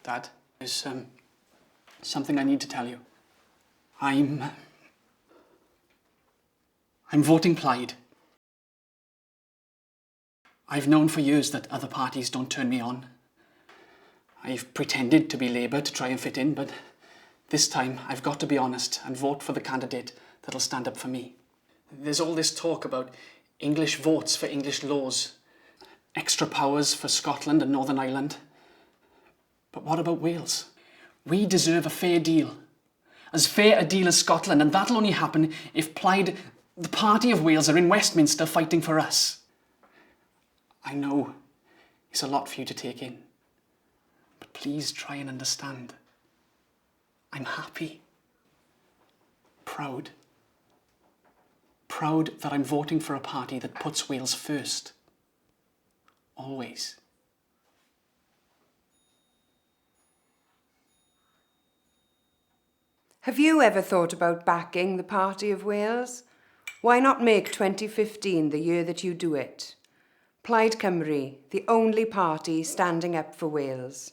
Dad, there's something I need to tell you. I'm voting Plaid. I've known for years that other parties don't turn me on. I've pretended to be Labour to try and fit in, but this time I've got to be honest and vote for the candidate that'll stand up for me. There's all this talk about English votes for English laws, extra powers for Scotland and Northern Ireland. But what about Wales? We deserve a fair deal. As fair a deal as Scotland, and that'll only happen if Plaid, the party of Wales, are in Westminster fighting for us. I know it's a lot for you to take in, but please try and understand. I'm happy. Proud. Proud that I'm voting for a party that puts Wales first. Always. Have you ever thought about backing the Party of Wales? Why not make 2015 the year that you do it? Plaid Cymru, the only party standing up for Wales.